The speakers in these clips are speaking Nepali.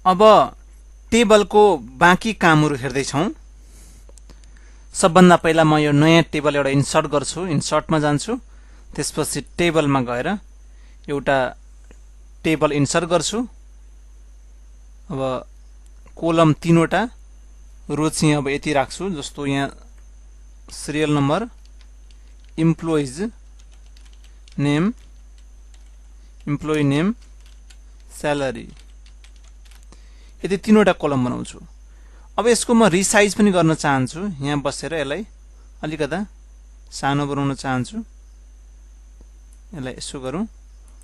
अब टेबलको बाँकी कामहरु हेर्दै छौं। सबभन्दा पहिला म यो नयाँ टेबल एउटा इन्सर्ट गर्छु। इन्सर्टमा जान्छु, त्यसपछि टेबलमा गएर एउटा टेबल इन्सर्ट गर्छु। अब कोलम 3 वटा, रो चाहिँ अब यति राख्छु। जस्तो यहाँ serial number, employees name, employee name, salary, यति 3 वटा कोलम बनाउँछु। अब यसको म रिसाइज पनि गर्न चाहन्छु। यहाँ बसेर यसलाई अलिकता सानो बनाउन चाहन्छु। यसलाई यसो गरौँ।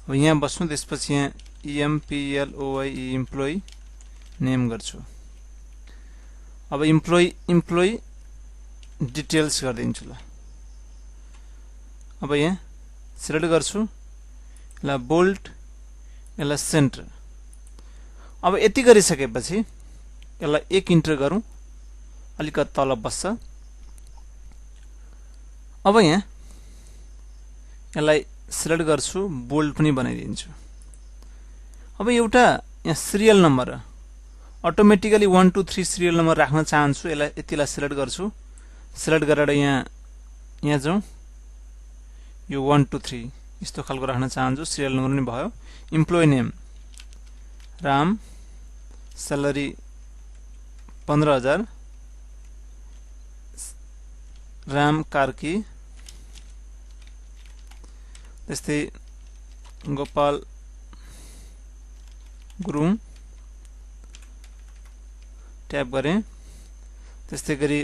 अब यहाँ बस्नु, त्यसपछि यहाँ EMPLOI इम्प्लोइ नेम गर्छु। अब इम्प्लोइ डिटेल्स गरिदिन्छु। ल अब यहाँ सिलेक्ट गर्छु, यसलाई बोल्ड, यसलाई सेन्टर। अब यति गरिसकेपछि यसलाई 1 इन्टर गरौँ, अलिकति तल बस्छ। अब यहाँ यसलाई सिलेक्ट गर्छु, बोल्ड पनि बनाइदिन्छु। अब एउटा यहाँ serial number automatically 1 2 3 serial number राख्न चाहन्छु। यसलाई यतिलाई सिलेक्ट गर्छु। सिलेक्ट गरेर यहाँ जाउँ, यो 1 2 3 यस्तो खालको राख्न चाहन्छु। सिरियल नम्बर पनि भयो। Employee name Ram, salary 15,000, Ram Karki, त्यस्तै गोपाल गुरुङ, ट्याप गरे। त्यस्तै गरी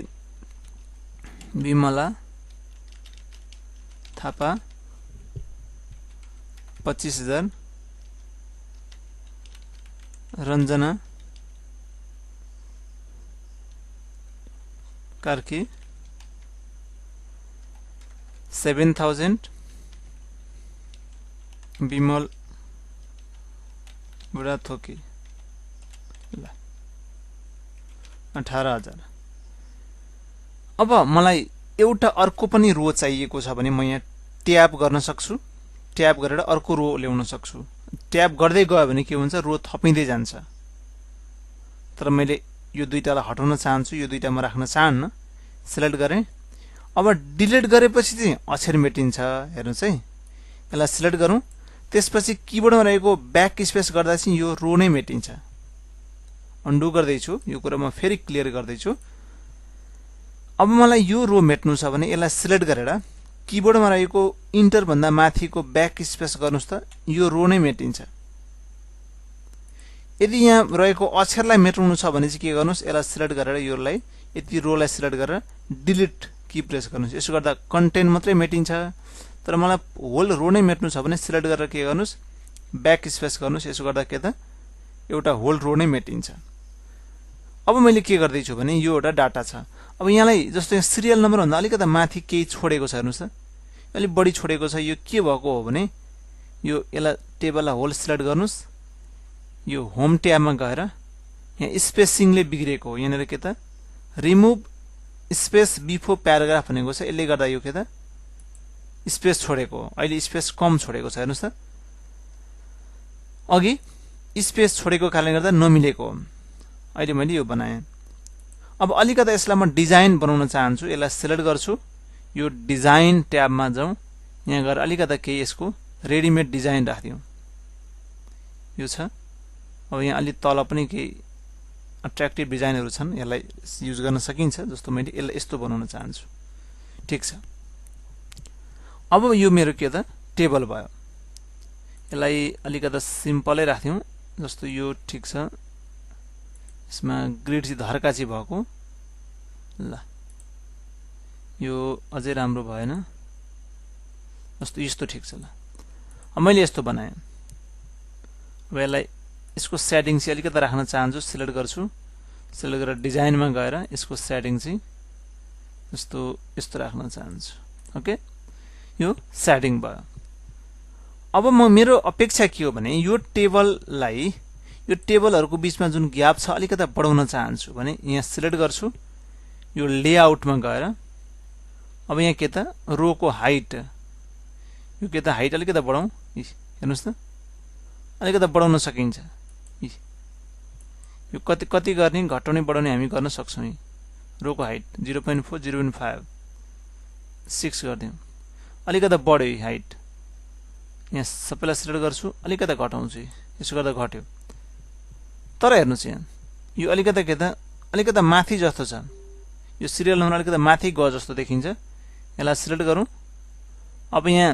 विमला थापा 25,000, रञ्जना कार्की 7,000, विमल बुढाथोकी 18,000। अब मलाई एउटा अर्को पनि रो चाहिएको छ भने म यहाँ ट्याब गर्न सक्छु। ट्याब गरेर अर्को रो ल्याउन सक्छु। ट्याब गर्दै गयो भने के हुन्छ, रो थपिँदै जान्छ। तर मैले यो दुईटालाई हटाउन चाहन्छु, यो दुईटा म राख्न चाहन्न। सिलेक्ट गरे। अब डिलिट गरेपछि चाहिँ अक्षर मेटिन्छ। हेर्नुस् है, यसलाई सिलेक्ट गरौँ। त्यसपछि किबोर्डमा रहेको ब्याक स्पेस गर्दा चाहिँ यो रो नै मेटिन्छ। अन्डु गर्दैछु, यो कुरा म फेरि क्लियर गर्दैछु। अब मलाई यो रो मेट्नु छ भने यसलाई सिलेक्ट गरेर किबोर्डमा रहेको इन्टर भन्दा माथिको ब्याक स्पेस गर्नुस् त यो रो नै मेटिन्छ। यदि यहाँ रहेको अक्षरलाई मेटाउनु छ भने चाहिँ के गर्नुस्, यसलाई सिलेक्ट गरेर योलाई यति रोलाई सिलेक्ट गरेर डिलिट की प्रेस गर्नुस्। यसो गर्दा कन्टेन्ट मात्रै मेटिन्छ। तर मलाई होल रो नै मेट्नु छ भने सिलेक्ट गरेर के गर्नुस्, ब्याक स्पेस गर्नुस्। यसो गर्दा के त एउटा होल रो नै मेटिन्छ। अब मैले के गर्दैछु भने यो एउटा डाटा छ। अब यहाँलाई जस्तो यहाँ सिरियल नम्बर भन्दा अलिकता माथि केही छोडेको छ। हेर्नुस् त, अलिक बढी छोडेको छ। यो के भएको हो भने यो यसलाई टेबललाई होल सिलेक्ट गर्नुस्। यो होम ट्याबमा गएर यहाँ स्पेसिङले बिग्रेको हो। यहाँनिर के त रिमुभ स्पेस बिफोर प्याराग्राफ भनेको छ। यसले गर्दा यो के त स्पेस छोडेको हो। अहिले स्पेस कम छोडेको छ। हेर्नुस् त, अघि स्पेस छोडेको कारणले गर्दा नमिलेको हो। अहिले मैले यो बनाएँ। अब अलिकता यसलाई म डिजाइन बनाउन चाहन्छु। यसलाई सिलेक्ट गर्छु, यो डिजाइन ट्याबमा जाउँ। यहाँ गएर अलिकता केही यसको रेडिमेड डिजाइन राखिदिउँ। यो छ। अब यहाँ अलि तल पनि केही अट्र्याक्टिभ डिजाइनहरु छन्, यसलाई युज गर्न सकिन्छ। जस्तो मैले यसलाई यस्तो बनाउन चाहन्छु। ठीक छ। अब यो मेरो के त टेबल भयो। यसलाई अलिकता सिम्पलै राख्दिउँ। जस्तो यो ठीक छ। यसमा ग्रिड चाहिँ धर्का चाहिँ भएको। ल यो अझै राम्रो भएन। जस्तो यस्तो ठीक छ। ल अब मैले यस्तो बनाएँ। अब यसलाई यसको सेटिङ चाहिँ अलिकता राख्न चाहन्छु। सिलेक्ट गर्छु। सिलेक्ट गरेर डिजाइनमा गएर यसको सेटिङ चाहिँ जस्तो यस्तो राख्न चाहन्छु। ओके, यो सेटिङ भयो। अब मेरो अपेक्षा के हो भने यो टेबललाई, यो टेबलहरुको बीचमा जुन ग्याप छ अलिकता बढाउन चाहन्छु भने यहाँ सिलेक्ट गर्छु। यो लेआउटमा गएर अब यहाँ के त रोको हाइट, यो के त हाइट अलिकता बढाउँ। हेर्नुस् त, अलिकता बढाउन सकिन्छ। यो कति गर्ने घटाउने बढाउने हामी गर्न सक्छौं यी रोको हाइट 0.4 0.5 6 गर्दियौं अलिकता बढ्यो यो हाइट यहाँ सबैलाई सिलेक्ट गर्छु अलिकता घटाउँछु यसो गर्दा घट्यो तर हेर्नुस् यहाँ यो अलिकता के त अलिकता माथि जस्तो छ यो सिरियल नम्बर अलिकता माथि गयो जस्तो देखिन्छ यसलाई सिलेक्ट गरौँ अब यहाँ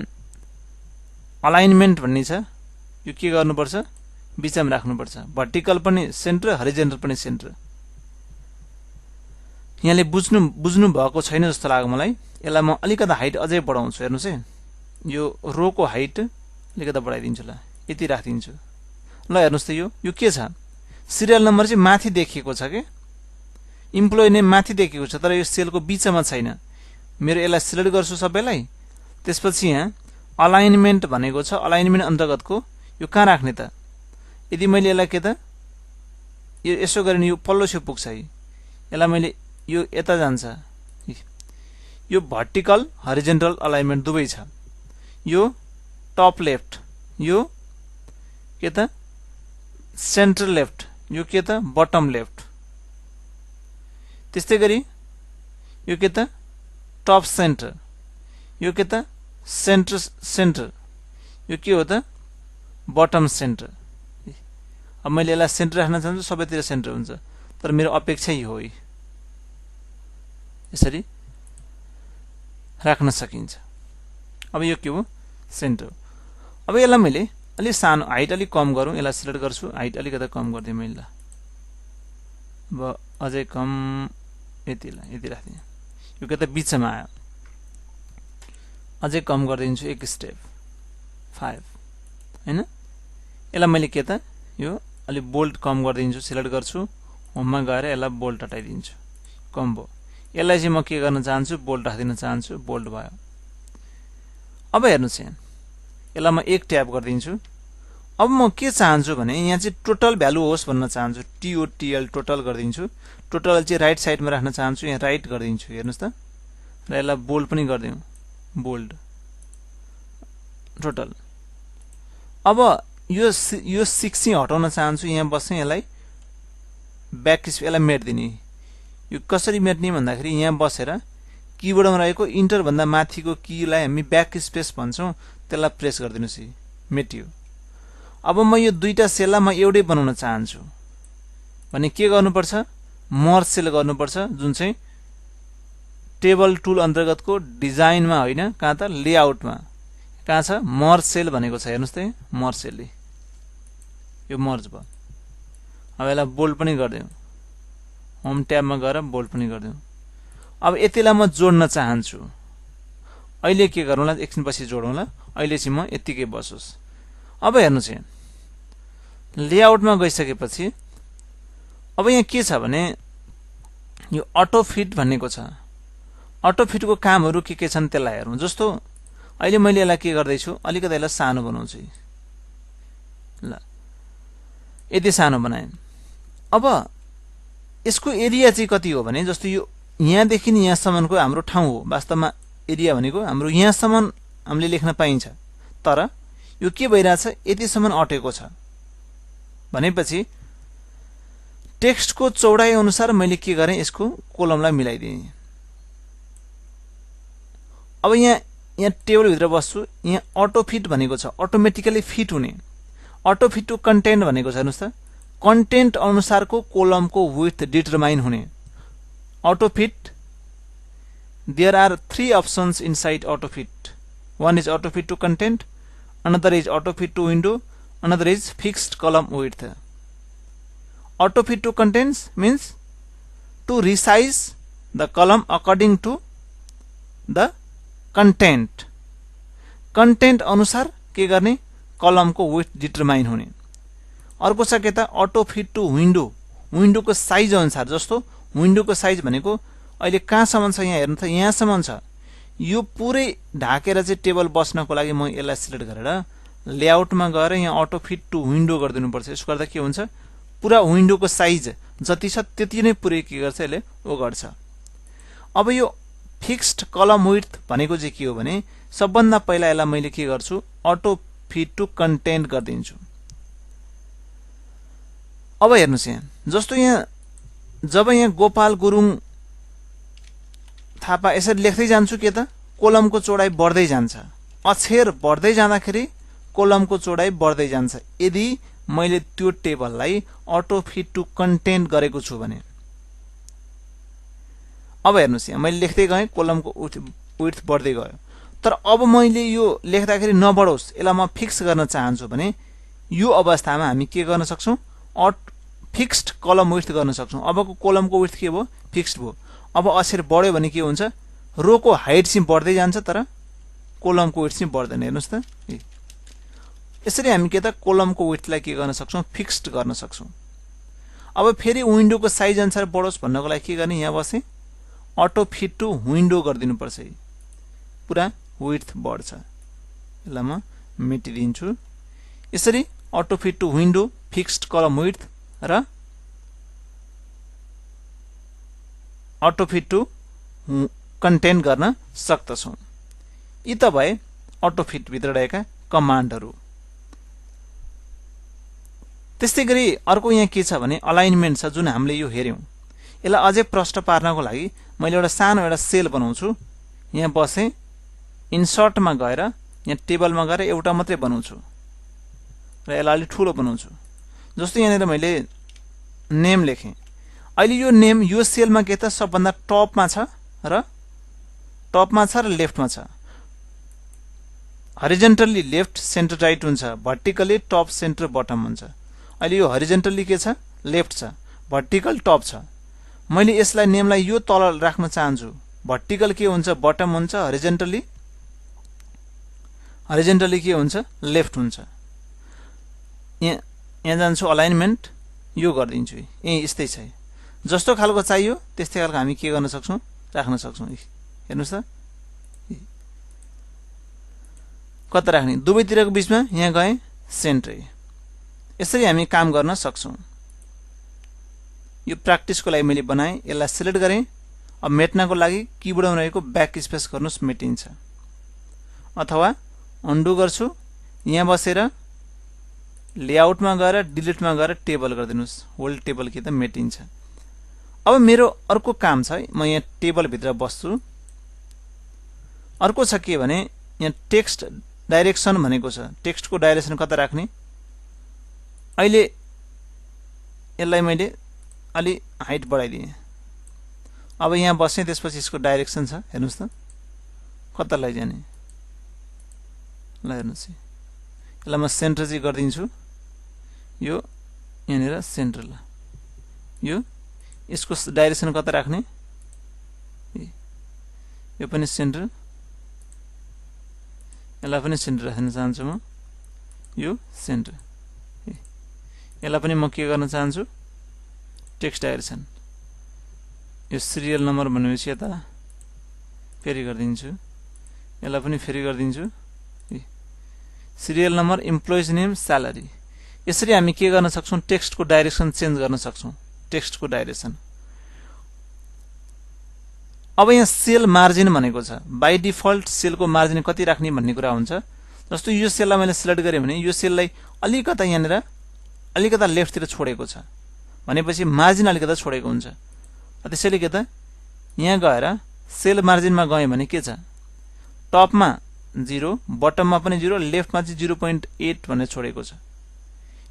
अलाइनमेन्ट भन्ने छ यो के गर्नुपर्छ बीचमा राख्नुपर्छ भर्टिकल पनि सेन्टर हरिजोन्टल पनि सेन्टर यहाँले बुझ्नु भएको छैन जस्तो लाग्यो मलाई यसलाई म अलिकता हाइट अझै बढाउँछु हेर्नुस् है यो रोको हाइट अलिकता बढाइदिन्छु ल यति राखिदिन्छु ल हेर्नुस् त यो के छ सिरियल नम्बर चाहिँ माथि देखिएको छ के इम्प्लोइ नेम माथि देखिएको छ तर यो सेलको बीचमा छैन मेरो यसलाई सिलेक्ट गर्छु सबैलाई त्यसपछि यहाँ अलाइनमेन्ट भनेको छ अलाइनमेन्ट अन्तर्गतको यो कहाँ राख्ने त यदि मैले यसलाई के त यो यसो गरेर यो पल्लो छेउ पुग्छ यसलाई मैले यो यता जान्छ यो भर्टिकल हरिजोन्टल अलाइनमेन्ट दुवै छ यो टप लेफ्ट यो के त सेन्टर लेफ्ट यो के त बटम लेफ्ट त्यस्तै गरी यो के त टप सेन्टर यो के त सेन्टर यो के हो त बटम सेन्टर अब मैले यसलाई सेन्टर राख्न चाहन्छु सबैतिर सेन्टर हुन्छ तर मेरो अपेक्षा यही हो यसरी राख्न सकिन्छ अब यो के हो सेन्टर अब यसलाई मैले अलि सानो हाइट अलि कम गरौँ यसलाई सिलेक्ट गर्छु हाइट अलिकति कम गर्दिएँ मैले अब अझै कम यति राख्दिएँ यो के त बीचमा आयो अझै कम गरिदिन्छु एक स्टेप 5 हैन यसलाई मैले के त यो अलि बोल्ड कम गरिदिन्छु सिलेक्ट गर्छु होममा गएर यसलाई बोल्ड हटाइदिन्छु कम्बो यसलाई चाहिँ म के गर्न चाहन्छु बोल्ड राख्दिन चाहन्छु बोल्ड भयो अब हेर्नुस् यहाँ यसलाई म एक ट्याब गरिदिन्छु अब म के चाहन्छु भने यहाँ चाहिँ टोटल भ्यालु होस् भन्न चाहन्छु TOTL टोटल गरिदिन्छु टोटल चाहिँ राइट साइडमा राख्न चाहन्छु यहाँ राइट गरिदिन्छु हेर्नुस् त र यसलाई बोल्ड पनि गरिदिउँ बोल्ड टोटल अब यो 6 चाहिँ हटाउन चाहन्छु यहाँ बस्ने यसलाई ब्याक यसलाई मेट्दिने यो कसरी मेट्ने भन्दाखेरि यहाँ बसेर किबोर्डमा रहेको इन्टर भन्दा माथिको कीलाई हामी ब्याक स्पेस भन्छौं त्यसलाई प्रेस गरिदिनुस् मेटियो अब म यो दुईटा सेललाई म एउटै बनाउन चाहन्छु भने के गर्नुपर्छ मर्ज सेल गर्नुपर्छ जुन चाहिँ टेबल टुल अन्तर्गतको डिजाइनमा होइन कहाँ त लेआउटमा कहाँ छ मर्ज सेल भनेको छ हेर्नुस् त मर्ज सेलले यो मर्ज भयो अब यसलाई बोल्ड पनि गरिदिउँ होम ट्याबमा गएर बोल्ड पनि गरिदिउँ अब यतिलाई म जोड्न चाहन्छु अहिले के गरौँला एकछिनपछि जोडौँला अहिले चाहिँ म यतिकै बसोस् अब हेर्नुस् यहाँ लेआउटमा गइसकेपछि अब यहाँ के छ भने यो अटो फिट भन्नेको छ अटो फिटको कामहरु के छन् त्यसलाई हेरौँ जस्तो अहिले मैले यसलाई के गर्दै छु अलिकति यसलाई सानो बनाउँछु ल यति सानो बनाएँ अब यसको एरिया चाहिँ कति हो भने जस्तो यो यहाँ देखि यहाँसम्मको हाम्रो ठाउँ हो वास्तवमा एरिया भनेको हाम्रो यहाँसम्म हामीले लेख्न पाइन्छ तर यो के भइराछ यतिसम्म अटेको छ भनेपछि टेक्स्टको चौडाइ अनुसार मैले के गरे यसको कोलमलाई मिलाइदिएँ अब यहाँ टेबल भित्र बस्छु यहाँ अटो फिट भनेको छ अटोमेटिकली फिट हुने अटो फिट टु कन्टेन्ट भनेको छ हेर्नुस् त कन्टेन्ट अनुसारको कोलमको विड्थ डिटरमाइन हुने auto fit there are 3 options inside auto fit one is auto fit to content another is auto fit to window another is fixed column width auto fit to contents means to resize the column according to the content content अनुसार के गर्ने कलम को विड्थ डिटरमाइन हुने अर्को छ के त auto fit to window window को साइज अनुसार जस्तो विन्डो को साइज भनेको अहिले कहाँसम्म छ यहाँ हेर्नु त यहाँसम्म छ यो पुरै ढाकेर चाहिँ टेबल बस्नको लागि म यसलाई सिलेक्ट गरेर लेआउटमा गएर यहाँ अटो फिट टु विन्डो गरिदिनु पर्छ यसो गर्दा के हुन्छ पुरा विन्डोको साइज जति छ त्यति नै पुरै के गर्छ यसले ओ गर्छ अब यो फिक्स्ड कलम विड्थ भनेको चाहिँ के हो भने सबभन्दा पहिला यसलाई मैले के गर्छु अटो फिट टु कन्टेन्ट गर्दिन्छु अब हेर्नुस् यहाँ जस्तो यहाँ जब यहाँ गोपाल गुरुङ थापा यसरी लेख्दै जान्छु के त कोलमको चौडाइ बढ्दै जान्छ अक्षर बढ्दै जाँदाखेरि कोलमको चौडाइ बढ्दै जान्छ यदि मैले त्यो टेबललाई अटो फिट टु कन्टेन्ट गरेको छु भने अब हेर्नुस् यहाँ मैले लेख्दै गएँ कोलमको विड्थ बढ्दै गयो तर अब मैले यो लेख्दाखेरि नबढोस् यसलाई म फिक्स गर्न चाहन्छु भने यो अवस्थामा हामी के गर्न सक्छौं फिक्स्ड कलम विड्थ गर्न सक्छौं अबको कोलमको विड्थ के भयो फिक्स्ड भयो अब अक्षर बढ्यो भने के हुन्छ रोको हाइट चाहिँ बढ्दै जान्छ तर कोलमको विड्थ चाहिँ बढ्दैन हेर्नुस् त यसरी हामी के त कोलमको विड्थलाई के गर्न सक्छौं फिक्स्ड गर्न सक्छौं अब फेरि विन्डोको साइज अनुसार बढोस् भन्नको लागि के गर्ने यहाँ बसे अटो फिट टु विन्डो गरिदिनु पर्छ पुरा विड्थ बढ्छ यसलाई म मेटिदिन्छु यसरी auto fit to window fixed column width र अटो फिट टु कन्टेन्ट गर्न सक्दछौं यी त भए अटो फिट भित्र रहेका कमान्डहरु त्यस्तै गरी अर्को यहाँ के छ भने अलाइनमेन्ट छ जुन हामीले यो हेर्यौं यसलाई अझै प्रष्ट पार्नको लागि मैले एउटा सानो एउटा सेल बनाउँछु यहाँ बसे इन्सर्टमा गएर यहाँ टेबलमा गएर एउटा मात्रै बनाउँछु र यसलाई अलि ठूलो बनाउँछु जस्तो यहाँनिर मैले नेम लेखेँ अहिले यो नेम यो सेलमा के त सबभन्दा टपमा छ र लेफ्टमा छ हरिजन्टली लेफ्ट सेन्टर राइट हुन्छ भर्टिकली टप सेन्टर बटम हुन्छ अहिले यो हरिजन्टली के छ लेफ्ट छ भर्टिकल टप छ मैले यसलाई नेमलाई यो तल राख्न चाहन्छु भर्टिकल के हुन्छ बटम हुन्छ हरिजन्टली के हुन्छ लेफ्ट हुन्छ यहाँ जान्छु अलाइनमेन्ट यो गरिदिन्छु यस्तै छ जस्तो खालको चाहियो त्यस्तै खालको हामी के गर्न सक्छौं राख्न सक्छौं हेर्नुस् त कता राख्ने दुवैतिरको बीचमा यहाँ गए सेन्टर यसरी हामी काम गर्न सक्छौं यो प्र्याक्टिसको लागि मैले बनाएँ यसलाई सिलेक्ट गरेँ अब मेट्नको लागि किबोर्डमा रहेको ब्याक स्पेस गर्नुस् मेटिन्छ अथवा अन्डु गर्छु यहाँ बसेर लेआउटमा गएर डिलिटमा गएर टेबल गरिदिनुस् होल टेबल के त मेटिन्छ अब मेरो अर्को काम छ म यहाँ टेबल भित्र बस्छु अर्को छ के भने यहाँ टेक्स्ट डाइरेक्सन भनेको छ टेक्स्टको डाइरेक्सन कता राख्ने अहिले यसलाई मैले अलि हाइट बढाइदिएँ अब यहाँ बस्ने त्यसपछि यसको डाइरेक्सन छ हेर्नुस् त कता लैजाने ल हेर्नुस् यसलाई म सेन्टर चाहिँ गरिदिन्छु यो यहाँनिर सेन्टर ल यो यसको डाइरेक्सन कता राख्ने यो पनि सेन्टर यसलाई पनि सेन्टर राख्न चाहन्छु म यो सेन्टर यसलाई पनि म के गर्न चाहन्छु टेक्स्ट डाइरेक्सन यो सिरियल नम्बर भनेपछि यता फेरि गरिदिन्छु यसलाई पनि फेरि गरिदिन्छु serial number employees name salary यसरी हामी के गर्न सक्छौं टेक्स्टको डाइरेक्सन चेन्ज गर्न सक्छौं टेक्स्टको डाइरेक्सन अब यहाँ सेल मार्जिन भनेको छ बाइ डिफल्ट सेलको मार्जिन कति राख्ने भन्ने कुरा हुन्छ जस्तो यो सेललाई मैले सिलेक्ट गरे भने यो सेललाई अलिकता यहाँनिर अलिकता लेफ्टतिर छोडेको छ भनेपछि मार्जिन अलिकता छोडेको हुन्छ त्यसैले के त यहाँ गएर सेल मार्जिनमा गए भने के छ टपमा 0 बटममा पनि 0 लेफ्टमा चाहिँ 0.8 भनेर छोडेको छ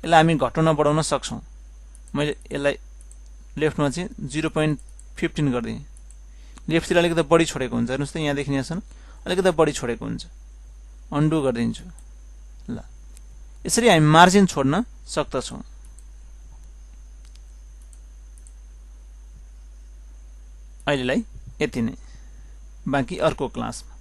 यसलाई हामी घटाउन बढाउन सक्छौं मैले यसलाई लेफ्टमा चाहिँ 0.15 गर्दिए लेफ्टतिर अलिकता बढी छोडेको हुन्छ हेर्नुस् त यहाँ देखिने आछन् अलिकता बढी छोडेको हुन्छ अन्डु गरिदिन्छु ल यसरी हामी मार्जिन छोड्न सक्दछौं अहिलेलाई यति नै बाँकी अर्को क्लासमा